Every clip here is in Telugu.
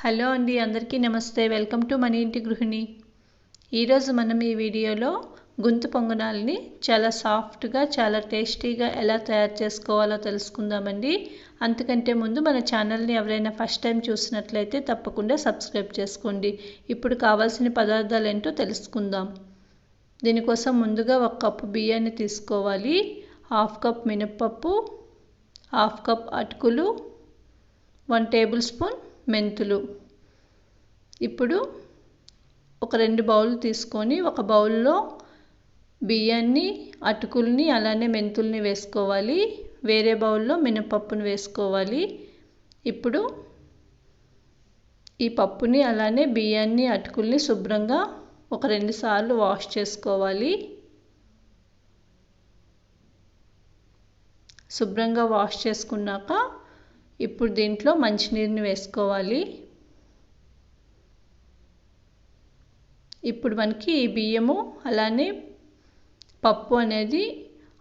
హలో అండి, అందరికీ నమస్తే. వెల్కమ్ టు మన ఇంటి గృహిణి. ఈరోజు మనం ఈ వీడియోలో గుంత పొంగనాలని చాలా సాఫ్ట్గా చాలా టేస్టీగా ఎలా తయారు చేసుకోవాలో తెలుసుకుందామండి. అంతకంటే ముందు మన ఛానల్ని ఎవరైనా ఫస్ట్ టైం చూసినట్లయితే తప్పకుండా సబ్స్క్రైబ్ చేసుకోండి. ఇప్పుడు కావాల్సిన పదార్థాలు ఏంటో తెలుసుకుందాం. దీనికోసం ముందుగా 1 కప్పు బియ్యాన్ని తీసుకోవాలి. 1/2 కప్ మినప్పప్పు, 1/2 కప్ అటుకులు, 1 టేబుల్ స్పూన్ మెంతులు. ఇప్పుడు ఒక 2 బౌల్ తీసుకొని ఒక బౌల్లో బియ్యాన్ని, అటుకుల్ని అలానే మెంతుల్ని వేసుకోవాలి. వేరే బౌల్లో మినపప్పుని వేసుకోవాలి. ఇప్పుడు ఈ పప్పుని అలానే బియ్యాన్ని, అటుకుల్ని శుభ్రంగా ఒక 2 సార్లు వాష్ చేసుకోవాలి. శుభ్రంగా వాష్ చేసుకున్నాక ఇప్పుడు దీంట్లో మంచినీరుని వేసుకోవాలి. ఇప్పుడు మనకి ఈ బియ్యము అలానే పప్పు అనేది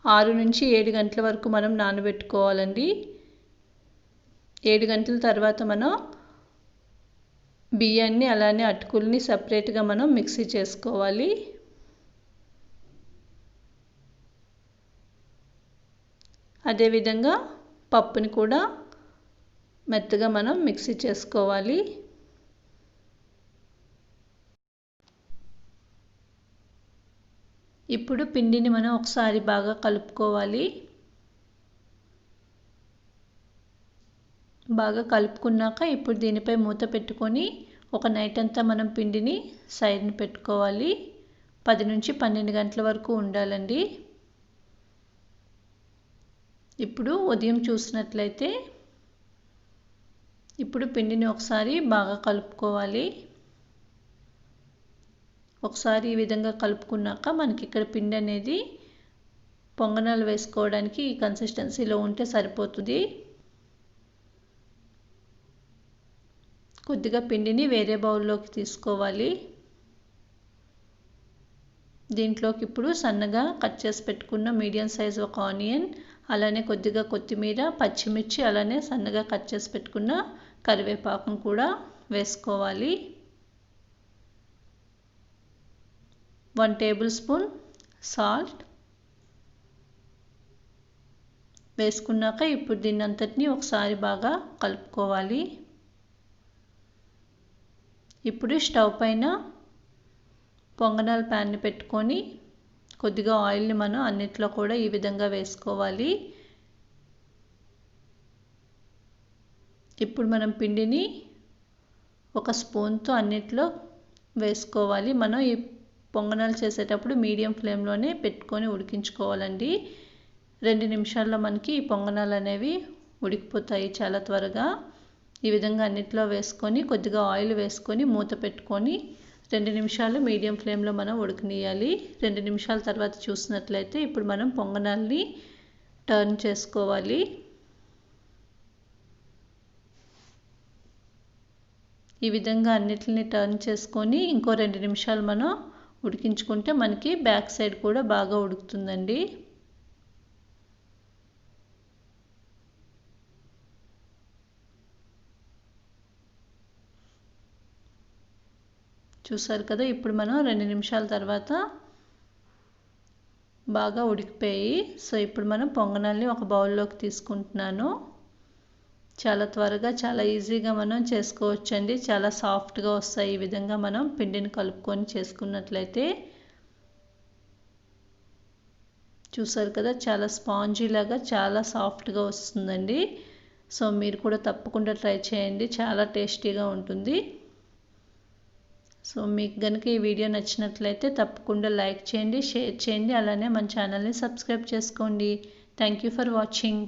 6 నుంచి 7 గంటల వరకు మనం నానబెట్టుకోవాలండి. 7 గంటల తర్వాత మనం బియ్యాన్ని అలానే అటుకుల్ని సపరేట్గా మనం మిక్సీ చేసుకోవాలి. అదేవిధంగా పప్పుని కూడా మెత్తగా మనం మిక్సీ చేసుకోవాలి. ఇప్పుడు పిండిని మనం ఒకసారి బాగా కలుపుకోవాలి. బాగా కలుపుకున్నాక ఇప్పుడు దీనిపై మూత పెట్టుకొని ఒక నైట్ అంతా మనం పిండిని సైడ్ని పెట్టుకోవాలి. 10 నుంచి 12 గంటల వరకు ఉండాలండి. ఇప్పుడు ఉదయం చూసినట్లయితే ఇప్పుడు పిండిని ఒకసారి బాగా కలుపుకోవాలి. ఒకసారి ఈ విధంగా కలుపుకున్నాక మనకి ఇక్కడ పిండి అనేది పొంగనాలు వేసుకోవడానికి ఈ కన్సిస్టెన్సీలో ఉంటే సరిపోతుంది. కొద్దిగా పిండిని వేరే బౌల్లోకి తీసుకోవాలి. దీంట్లోకి ఇప్పుడు సన్నగా కట్ చేసి పెట్టుకున్న మీడియం సైజ్ ఒక ఆనియన్, అలానే కొద్దిగా కొత్తిమీర, పచ్చిమిర్చి, అలానే సన్నగా కట్ చేసి పెట్టుకున్న కరివేపాకును కూడా వేసుకోవాలి. 1 టేబుల్ స్పూన్ సాల్ట్ వేసుకున్నాక ఇప్పుడు దీన్ని అంతటిని ఒకసారి బాగా కలుపుకోవాలి. ఇప్పుడు స్టవ్ పైన పొంగనాల ప్యాన్ని పెట్టుకొని కొద్దిగా ఆయిల్ని మనం అన్నిట్లో కూడా ఈ విధంగా వేసుకోవాలి. ఇప్పుడు మనం పిండిని ఒక స్పూన్తో అన్నిట్లో వేసుకోవాలి. మనం ఈ పొంగనాలు చేసేటప్పుడు మీడియం ఫ్లేమ్లోనే పెట్టుకొని ఉడికించుకోవాలండి. 2 నిమిషాల్లో మనకి ఈ పొంగనాలు అనేవి ఉడికిపోతాయి చాలా త్వరగా. ఈ విధంగా అన్నిట్లో వేసుకొని కొద్దిగా ఆయిల్ వేసుకొని మూత పెట్టుకొని 2 నిమిషాలు మీడియం ఫ్లేమ్లో మనం ఉడకనియాలి. 2 నిమిషాల తర్వాత చూసినట్లయితే ఇప్పుడు మనం పొంగనాల్ని టర్న్ చేసుకోవాలి. ఈ విధంగా అన్నిటిని టర్న్ చేసుకొని ఇంకో 2 నిమిషాలు మనం ఉడికించుకుంటే మనకి బ్యాక్ సైడ్ కూడా బాగా ఉడుకుతుందండి. చూసారు కదా, ఇప్పుడు మనం 2 నిమిషాల తర్వాత బాగా ఉడికిపోయి. సో ఇప్పుడు మనం పొంగనాల్ని ఒక బౌల్లోకి తీసుకుంటున్నాను. చాలా త్వరగా చాలా ఈజీగా మనం చేసుకోవచ్చండి. చాలా సాఫ్ట్గా వస్తాయి ఈ విధంగా మనం పిండిని కలుపుకొని చేసుకున్నట్లయితే. చూసారు కదా, చాలా స్పాంజీ లాగా చాలా సాఫ్ట్గా వస్తుందండి. సో మీరు కూడా తప్పకుండా ట్రై చేయండి, చాలా టేస్టీగా ఉంటుంది. సో మీకు కనుక ఈ వీడియో నచ్చినట్లయితే తప్పకుండా లైక్ చేయండి, షేర్ చేయండి, అలానే మన ఛానల్ని సబ్స్క్రైబ్ చేసుకోండి. Thank you for watching.